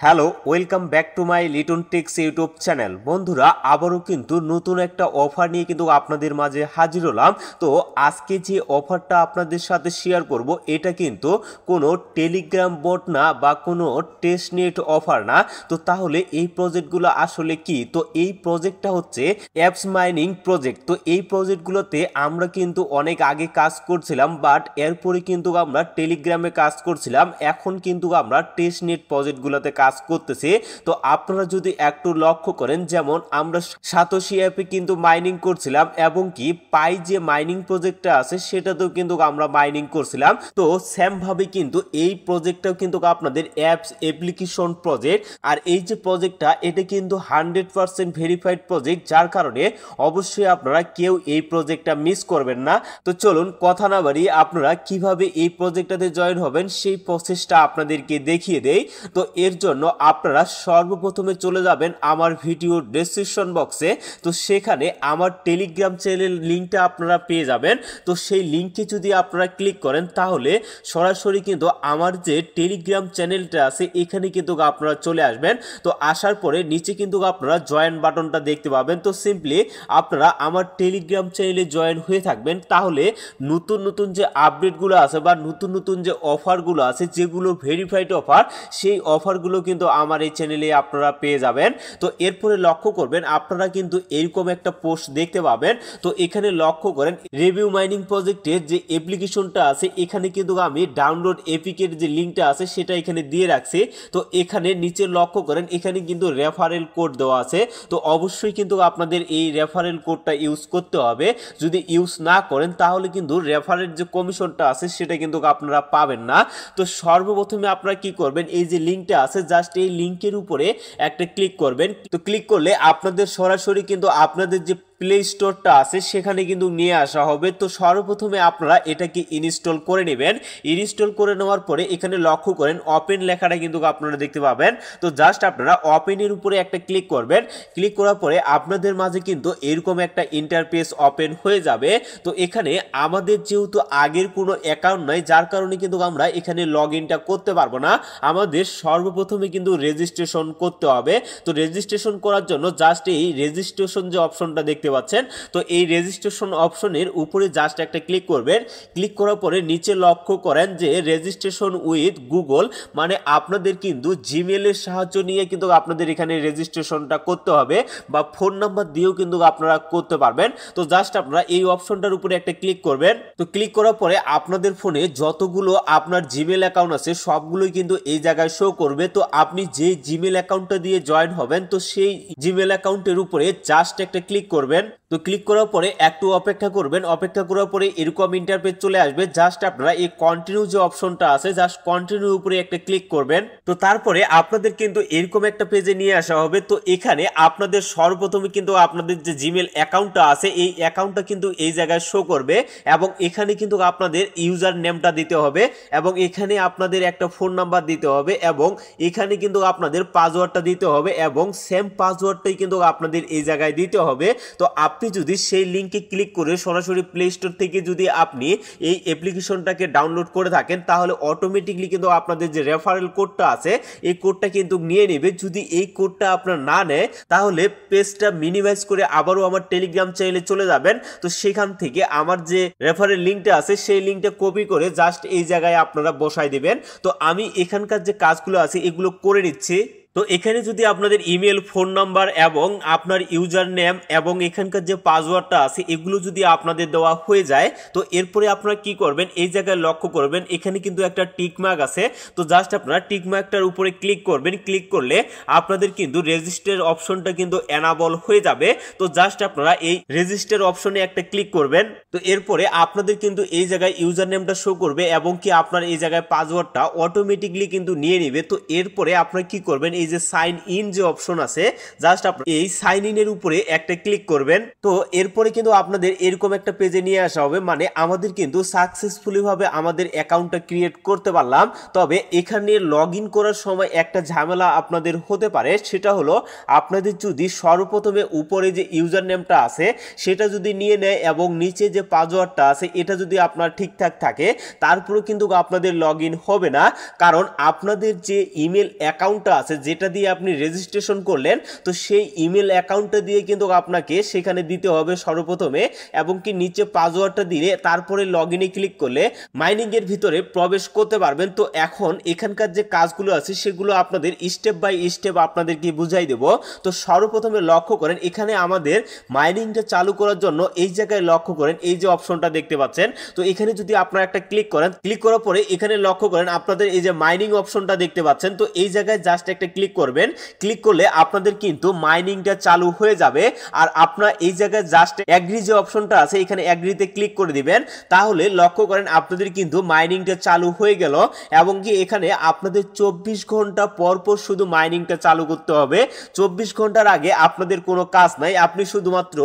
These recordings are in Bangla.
Hello, welcome back to my Liton techs YouTube channel. বন্ধুরা, আবারও কিন্তু নতুন একটা অফার নিয়ে কিন্তু আপনাদের মাঝে হাজির হলাম। তো আজকে যে অফারটা আপনাদের সাথে শেয়ার করব, এটা কিন্তু কোনো টেলিগ্রাম বট না বা কোনো টেস্টনেট অফার না। তো তাহলে এই প্রজেক্টগুলো আসলে কি? তো এই প্রজেক্টটা হচ্ছে অ্যাপস মাইনিং প্রজেক্ট। তো এই প্রজেক্টগুলোতে আমরা কিন্তু অনেক আগে কাজ করছিলাম, বাট এরপরে কিন্তু আমরা টেলিগ্রামে কাজ করছিলাম। এখন কিন্তু আমরা টেস্টনেট প্রজেক্টগুলোতে কাজ করতেছি। তো আপনারা যদি একটু লক্ষ্য করেন, যেমন আমরা সাতোশি অ্যাপে কিন্তু মাইনিং করছিলাম এবং কি পাই যে মাইনিং প্রজেক্টটা আছে সেটাতেও কিন্তু আমরা মাইনিং করছিলাম। তো সেম ভাবে কিন্তু এই প্রজেক্টটাও কিন্তু আপনাদের অ্যাপস অ্যাপ্লিকেশন প্রজেক্ট। আর এই যে প্রজেক্টটা, এটা কিন্তু 100% ভেরিফাইড প্রজেক্ট, যার কারণে অবশ্যই আপনারা কেউ এই প্রজেক্টটা মিস করবেন না। তো চলুন কথা না বাড়িয়ে আপনারা কিভাবে এই প্রজেক্টটাতে জয়েন হবেন সেই প্রসেসটা আপনাদেরকে দেখিয়ে দেই। তো এর জন্য আপনারা সর্বপ্রথমে চলে যাবেন আমার ভিডিও ডেসক্রিপশন বক্সে। তো সেখানে আমার টেলিগ্রাম চ্যানেল লিঙ্কটা আপনারা পেয়ে যাবেন। তো সেই লিঙ্কে যদি আপনারা ক্লিক করেন তাহলে সরাসরি কিন্তু আমার যে টেলিগ্রাম চ্যানেলটা আছে এখানে কিন্তু আপনারা চলে আসবেন। তো আসার পরে নিচে কিন্তু আপনারা জয়েন বাটনটা দেখতে পাবেন। তো সিম্পলি আপনারা আমার টেলিগ্রাম চ্যানেলে জয়েন হয়ে থাকবেন, তাহলে নতুন নতুন যে আপডেটগুলো আছে বা নতুন নতুন যে অফারগুলো আছে, যেগুলো ভেরিফাইড অফার, সেই অফারগুলো কিন্তু আমার এই চ্যানেলে আপনারা পেয়ে যাবেন। তো এরপরে লক্ষ্য করবেন, আপনারা কিন্তু এইরকম একটা পোস্ট দেখতে পাবেন। তো এখানে লক্ষ্য করেন রিভিউ মাইনিং প্রজেক্টের যে অ্যাপ্লিকেশনটা আছে, এখানে কিন্তু আমি ডাউনলোড এপিকের যে লিঙ্কটা আছে সেটা এখানে দিয়ে রাখছি। তো এখানে নিচে লক্ষ্য করেন, এখানে কিন্তু রেফারেল কোড দেওয়া আছে। তো অবশ্যই কিন্তু আপনাদের এই রেফারেল কোডটা ইউজ করতে হবে। যদি ইউজ না করেন তাহলে কিন্তু রেফারেল যে কমিশনটা আছে সেটা কিন্তু আপনারা পাবেন না। তো সর্বপ্রথমে আপনারা কি করবেন, এই যে লিঙ্কটা আছে জাস্ট এই লিঙ্কের উপরে একটা ক্লিক করবেন। তো ক্লিক করলে আপনাদের সরাসরি কিন্তু আপনাদের যে প্লে স্টোরটা আছে সেখানে কিন্তু নিয়ে আসা হবে। তো সর্বপ্রথমে আপনারা এটাকে ইনস্টল করে নেবেন। ইনস্টল করে নেওয়ার পরে এখানে লক্ষ্য করেন ওপেন লেখাটা কিন্তু আপনারা দেখতে পাবেন। তো জাস্ট আপনারা ওপেনের উপরে একটা ক্লিক করবেন। ক্লিক করার পরে আপনাদের মাঝে কিন্তু এরকম একটা ইন্টারফেস ওপেন হয়ে যাবে। তো এখানে আমাদের যেহেতু আগের কোনো অ্যাকাউন্ট নাই, যার কারণে কিন্তু আমরা এখানে লগ ইনটা করতে পারবো না। আমাদের সর্বপ্রথমে কিন্তু রেজিস্ট্রেশন করতে হবে। তো রেজিস্ট্রেশন করার জন্য জাস্ট এই রেজিস্ট্রেশন যে অপশনটা দেখতে পাচ্ছেন, তো এই রেজিস্ট্রেশন অপশনের উপরে জাস্ট একটা ক্লিক করবেন। ক্লিক করার পরে নিচে লক্ষ্য করেন যে রেজিস্ট্রেশন উইথ গুগল, মানে আপনাদের কিন্তু জিমেলের সাহায্য নিয়ে কিন্তু আপনাদের এখানে রেজিস্ট্রেশনটা করতে হবে, বা ফোন নাম্বার দিয়েও কিন্তু আপনারা করতে পারবেন। তো জাস্ট আপনারা এই অপশনটার উপরে একটা ক্লিক করবেন। তো ক্লিক করার পরে আপনাদের ফোনে যতগুলো আপনার জিমেল অ্যাকাউন্ট আছে সবগুলোই কিন্তু এই জায়গায় শো করবে। তো আপনি যে জিমেল অ্যাকাউন্টটা দিয়ে জয়েন হবেন, তো সেই জিমেল অ্যাকাউন্টের উপরে জাস্ট একটা ক্লিক করবেন। তো ক্লিক করার পরে একটু অপেক্ষা করবেন। অপেক্ষা করার পরে এরকম ইন্টারফেস চলে আসবে। জাস্ট আপনারা এই কন্টিনিউ যে অপশনটা আছে জাস্ট কন্টিনিউ উপরে একটা ক্লিক করবেন। তো তারপরে আপনাদের কিন্তু এরকম একটা পেজে নিয়ে আসা হবে। তো এখানে আপনাদের সর্বপ্রথমে কিন্তু আপনাদের যে জিমেল অ্যাকাউন্টটা আছে এই অ্যাকাউন্টটা কিন্তু এই জায়গায় শো করবে, এবং এখানে কিন্তু আপনাদের ইউজার নেমটা দিতে হবে, এবং এখানে আপনাদের একটা ফোন নাম্বার দিতে হবে, এবং এখানে কিন্তু আপনাদের পাসওয়ার্ডটা দিতে হবে, এবং সেম পাসওয়ার্ডটাই কিন্তু আপনাদের এই জায়গায় দিতে হবে। তো আপনি যদি সেই লিঙ্কে ক্লিক করে সরাসরি প্লে স্টোর থেকে যদি আপনি এই অ্যাপ্লিকেশনটাকে ডাউনলোড করে থাকেন, তাহলে অটোমেটিকলি কিন্তু আপনাদের যে রেফারেল কোডটা আছে এই কোডটা কিন্তু নিয়ে নেবে। যদি এই কোডটা আপনার না নেয় তাহলে পেজটা মিনিমাইজ করে আবারও আমার টেলিগ্রাম চ্যানেলে চলে যাবেন। তো সেখান থেকে আমার যে রেফারেল লিঙ্কটা আছে সেই লিঙ্কটা কপি করে জাস্ট এই জায়গায় আপনারা বসাই দিবেন। তো আমি এখানকার যে কাজগুলো আছে এগুলো করে নিচ্ছি। তো এখানে যদি আপনাদের ইমেল, ফোন নাম্বার এবং আপনার ইউজার নেম এবং এখানকার যে পাসওয়ার্ডটা আছে এগুলো যদি আপনাদের দেওয়া হয়ে যায়, তো এরপরে আপনারা কি করবেন, এই জায়গায় লক্ষ্য করবেন এখানে কিন্তু একটা টিক মার্ক আছে। তো জাস্ট আপনারা টিক মার্কটার উপরে ক্লিক করবেন। ক্লিক করলে আপনাদের কিন্তু রেজিস্টার অপশনটা কিন্তু এনাবল হয়ে যাবে। তো জাস্ট আপনারা এই রেজিস্টার অপশনে একটা ক্লিক করবেন। তো এরপরে আপনাদের কিন্তু এই জায়গায় ইউজার নেমটা শো করবে, এবং কি আপনার এই জায়গায় পাসওয়ার্ডটা অটোমেটিকলি কিন্তু নিয়ে নেবে। তো এরপরে আপনারা কি করবেন, এই যে সাইন ইন যে অপশন আছে জাস্ট আপনারা এই সাইন ইন এর উপরে একটা ক্লিক করবেন। তো এরপরে কিন্তু আপনাদের এরকম একটা পেজে নিয়ে আসা হবে, মানে আমাদের কিন্তু সাকসেসফুলি ভাবে আমাদের অ্যাকাউন্টটা ক্রিয়েট করতে পারলাম। তবে এখানে লগ ইন করার সময় একটা ঝামেলা আপনাদের হতে পারে, সেটা হলো আপনাদের যদি সর্বপ্রথমে উপরে যে ইউজার নেমটা আছে সেটা যদি নিয়ে নেয় এবং নিচে যে পাসওয়ার্ডটা আছে এটা যদি আপনার ঠিকঠাক থাকে, তারপরেও কিন্তু আপনাদের লগ ইন হবে না। কারণ আপনাদের যে ইমেল অ্যাকাউন্টটা আছে, যে যেটা দিয়ে আপনি রেজিস্ট্রেশন করলেন, তো সেই ইমেল অ্যাকাউন্টটা দিয়ে কিন্তু আপনাকে সেখানে দিতে হবে সর্বপ্রথমে, এবং কি নিচে পাসওয়ার্ডটা দিলে তারপরে লগইনে ক্লিক করলে মাইনিং এর ভিতরে প্রবেশ করতে পারবেন। তো এখন এখানকার যে কাজগুলো আছে সেগুলো আপনাদের স্টেপ বাই স্টেপ আপনাদেরকে বুঝাই দেব। তো সর্বপ্রথমে লক্ষ্য করেন এখানে আমাদের মাইনিংটা চালু করার জন্য এই জায়গায় লক্ষ্য করেন এই যে অপশনটা দেখতে পাচ্ছেন, তো এখানে যদি আপনারা একটা ক্লিক করেন, ক্লিক করার পরে এখানে লক্ষ্য করেন আপনাদের এই যে মাইনিং অপশনটা দেখতে পাচ্ছেন, তো এই জায়গায় জাস্ট একটা ক্লিক করবেন। ক্লিক করলে আপনাদের কিন্তু মাইনিংটা চালু হয়ে যাবে। আর আপনারা এই জায়গায় জাস্ট এগ্রি যে অপশনটা আছে এখানে এগ্রিতে ক্লিক করে দিবেন, তাহলে লক্ষ্য করেন আপনাদের কিন্তু মাইনিংটা চালু হয়ে গেল। এবং কি এখানে আপনাদের 24 ঘন্টা পর পর শুধু মাইনিংটা চালু করতে হবে। 24 ঘন্টার আগে আপনাদের কোনো কাজ নাই, আপনি শুধুমাত্র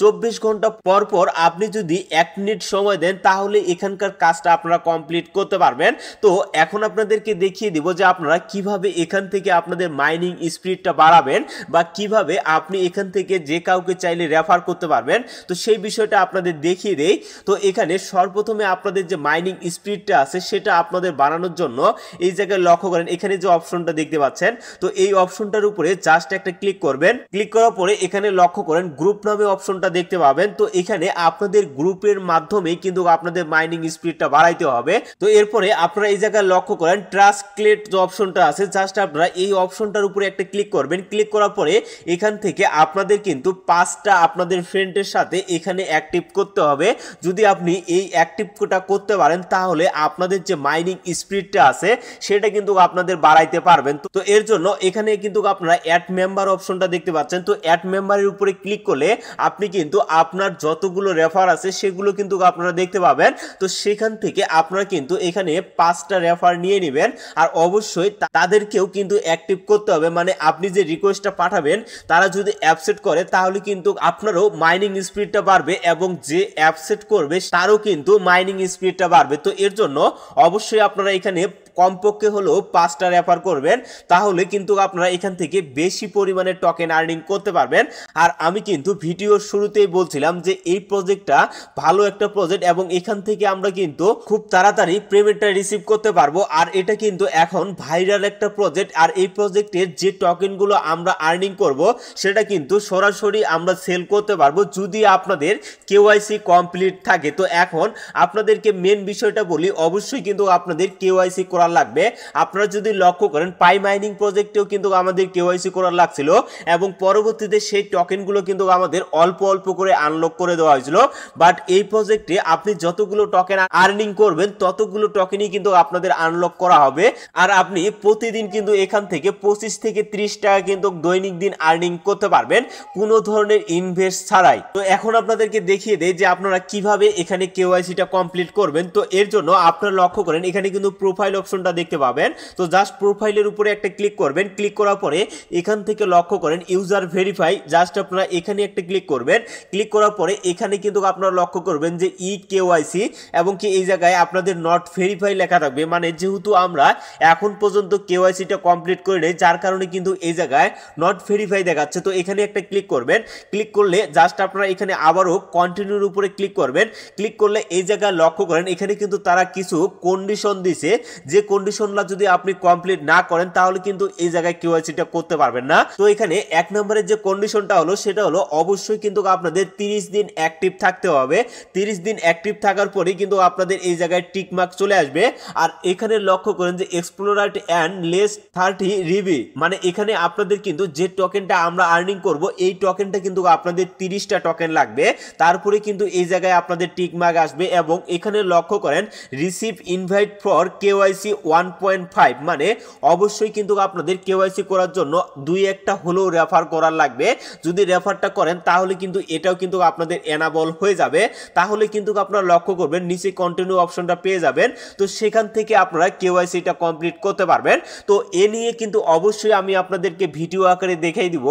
24 ঘন্টা পর পর আপনি যদি 1 মিনিট সময় দেন তাহলে এখানকার কাজটা আপনারা কমপ্লিট করতে পারবেন। তো এখন আপনাদেরকে দেখিয়ে দিব যে আপনারা কিভাবে এখান থেকে আপনাদের মাইনিং স্পিডটা বাড়াবেন বা কিভাবে আপনি এখান থেকে যে কাউকে চাইলে রেফার করতে পারবেন। তো সেই বিষয়টা আপনাদের দেখিয়ে দেই। তো এখানে সর্বপ্রথমে আপনাদের যে মাইনিং স্পিডটা আছে সেটা আপনাদের বাড়ানোর জন্য এই জায়গায় লক্ষ্য করেন এখানে যে অপশনটা দেখতে পাচ্ছেন, তো এই অপশনটার উপরে জাস্ট একটা ক্লিক করবেন। ক্লিক করার পরে এখানে লক্ষ্য করেন গ্রুপ নামে অপশনটা দেখতে পাবেন। তো এখানে আপনাদের গ্রুপের মাধ্যমে কিন্তু আপনাদের মাইনিং স্পিডটা বাড়াইতে হবে। তো এরপরে আপনারা এই জায়গায় লক্ষ্য করেন ট্রাস্টক্লেট যে অপশনটা আছে, জাস্ট আপনারা এই অপশনটার উপরে একটা ক্লিক করবেন। ক্লিক করার পরে এখান থেকে আপনাদের কিন্তু 5টা আপনাদের ফ্রেন্ডের সাথে এখানে অ্যাক্টিভ করতে হবে। যদি আপনি এই অ্যাক্টিভটা করতে পারেন তাহলে আপনাদের যে মাইনিং স্পিডটা আছে সেটা কিন্তু আপনাদের বাড়াইতে পারবেন। তো এর জন্য এখানে কিন্তু আপনারা অ্যাড মেম্বার অপশনটা দেখতে পাচ্ছেন, তো অ্যাড মেম্বারের উপরে ক্লিক করলে আপনি কিন্তু আপনার যতগুলো রেফার আছে সেগুলো কিন্তু আপনারা দেখতে পাবেন। তো সেখান থেকে আপনারা কিন্তু এখানে 5টা রেফার নিয়ে নেবেন, আর অবশ্যই তাদেরকেও কিন্তু অ্যাক্টিভ করতে হবে। মানে আপনি যে রিকোয়েস্টটা পাঠাবেন তারা যদি অ্যাকসেপ্ট করে তাহলে কিন্তু আপনারও মাইনিং স্পিডটা বাড়বে, এবং যে অ্যাকসেপ্ট করবে তারও কিন্তু মাইনিং স্পিডটা বাড়বে। তো এর জন্য অবশ্যই আপনারা এখানে কমপক্ষে হলেও 5টা রেফার করবেন, তাহলে কিন্তু আপনারা এখান থেকে বেশি পরিমাণে টোকেন আর্নিং করতে পারবেন। আর আমি কিন্তু ভিডিওর শুরুতেই বলছিলাম যে এই প্রজেক্টটা ভালো একটা প্রজেক্ট, এবং এখান থেকে আমরা কিন্তু খুব তাড়াতাড়ি পেমেন্টটা রিসিভ করতে পারবো। আর এটা কিন্তু এখন ভাইরাল একটা প্রজেক্ট, আর এই প্রজেক্টের যে টোকেনগুলো আমরা আর্নিং করব সেটা কিন্তু সরাসরি আমরা সেল করতে পারবো যদি আপনাদের কেওয়াইসি কমপ্লিট থাকে। তো এখন আপনাদেরকে মেন বিষয়টা বলি, অবশ্যই কিন্তু আপনাদের কেওয়াইসি করা লাগবে। আপনারা যদি লক্ষ্য করেন পাই মাইনিং প্রজেক্টেও কিন্তু আমাদের কেওয়াইসি করা লাগছিল, এবং পরবর্তীতে সেই টোকেনগুলো কিন্তু আমাদের অল্প অল্প করে আনলক করে দেওয়া হয়েছিল। বাট এই প্রজেক্টে আপনি যতগুলো টোকেন আর্নিং করবেন ততগুলো টোকেনই কিন্তু আপনাদের আনলক করা হবে। আর আপনি প্রতিদিন কিন্তু এখান থেকে 25 থেকে 30 টাকা কিন্তু দৈনিক দিন আর্নিং করতে পারবেন কোনো ধরনের ইনভেস্ট ছাড়াই। তো এখন আপনাদেরকে দেখিয়ে দেই যে আপনারা কিভাবে এখানে কেওয়াইসিটা কমপ্লিট করবেন। তো এর জন্য আপনারা লক্ষ্য করেন এখানে কিন্তু প্রোফাইল অপশনটা দেখতে পাবেন, তো জাস্ট প্রোফাইলের উপরে একটা ক্লিক করবেন। ক্লিক করার পরে এখান থেকে লক্ষ্য করেন ইউজার ভেরিফাই, জাস্ট আপনারা এখানে একটা ক্লিক করবেন। ক্লিক করার পরে এখানে কিন্তু আপনারা লক্ষ্য করবেন যে ই কেওয়াইসি, এবং কি এই জায়গায় আপনাদের নট ভেরিফাই লেখা থাকবে। মানে যেহেতু আমরা এখন পর্যন্ত কেওয়াইসিটা কমপ্লিট করে নেই যার কারণে কিন্তু এই জায়গায় নট ভেরিফাই দেখাচ্ছে। তো এখানে একটা ক্লিক করবেন। ক্লিক করলে জাস্ট আপনারা এখানে আবারও কন্টিনিউর উপরে ক্লিক করবেন। ক্লিক করলে এই জায়গায় লক্ষ্য করেন এখানে কিন্তু তারা কিছু কন্ডিশন দিছে, যে কন্ডিশনটা যদি আপনি কমপ্লিট না করেন তাহলে কিন্তু এই জায়গায় কেওয়াইসিটা করতে পারবেন না। তো এখানে 1 নম্বরের যে কন্ডিশনটা হলো সেটা হলো অবশ্যই কিন্তু আপনাদের 30 দিন অ্যাক্টিভ থাকতে হবে। 30 দিন অ্যাক্টিভ থাকার পরে কিন্তু আপনাদের এই জায়গায় টিক মার্ক চলে আসবে। আর এখানে লক্ষ্য করেন যে এক্সপ্লোরাইট অ্যান্ড লেস 30 রিবি, মানে এখানে আপনাদের কিন্তু যে টোকেনটা আমরা আর্নিং করব এই টোকেনটা কিন্তু আপনাদের 30টা টোকেন লাগবে, তারপরে কিন্তু এই জায়গায় আপনাদের টিক মার্ক আসবে। এবং এখানে লক্ষ্য করেন রিসিভ ইনভাইট ফর কেওয়াইসি 1.5, মানে অবশ্যই কিন্তু আপনাদের কেওয়াইসি করার জন্য 2-1টা হলেও রেফার করার লাগবে। যদি রেফারটা করেন তাহলে কিন্তু এটাও কিন্তু আপনাদের এনাবল হয়ে যাবে। তাহলে কিন্তু আপনারা লক্ষ্য করবেন নিচে কন্টিনিউ অপশনটা পেয়ে যাবেন, তো সেখান থেকে আপনারা কেওয়াইসিটা কমপ্লিট করতে পারবেন। তো এ নিয়ে কিন্তু অবশ্যই আমি আপনাদেরকে ভিডিও আকারে দেখাই দিব।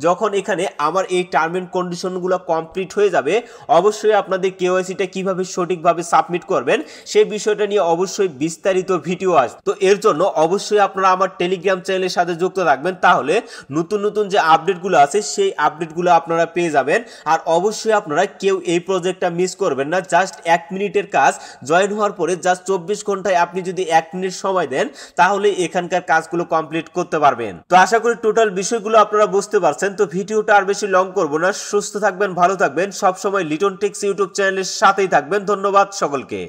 যখন এখানে আমার এই টার্ম এন্ড কন্ডিশনগুলো কমপ্লিট হয়ে যাবে অবশ্যই আপনাদের কেওয়াইসিটা কিভাবে সঠিকভাবে সাবমিট করবেন সেই বিষয়টা নিয়ে অবশ্যই বিস্তারিত ভিডিও ভিডিও আসবে। তো এর জন্য অবশ্যই আপনারা আমার টেলিগ্রাম চ্যানেলের সাথে যুক্ত থাকবেন, তাহলে নতুন নতুন যে আপডেটগুলো আছে সেই আপডেটগুলো আপনারা পেয়ে যাবেন। আর অবশ্যই আপনারা কেউ এই প্রজেক্টটা মিস করবেন না। জাস্ট 1 মিনিটের কাজ, জয়েন হওয়ার পরে জাস্ট 24 ঘন্টায় আপনি যদি 1 মিনিট সময় দেন তাহলে এখানকার কাজগুলো কমপ্লিট করতে পারবেন। তো আশা করি টোটাল বিষয়গুলো আপনারা বুঝতে পারছেন। তো ভিডিওটা আর বেশি লং করব না, সুস্থ থাকবেন, ভালো থাকবেন, সবসময় লিটন টেক্স ইউটিউব চ্যানেলের সাথেই থাকবেন। ধন্যবাদ সকলকে।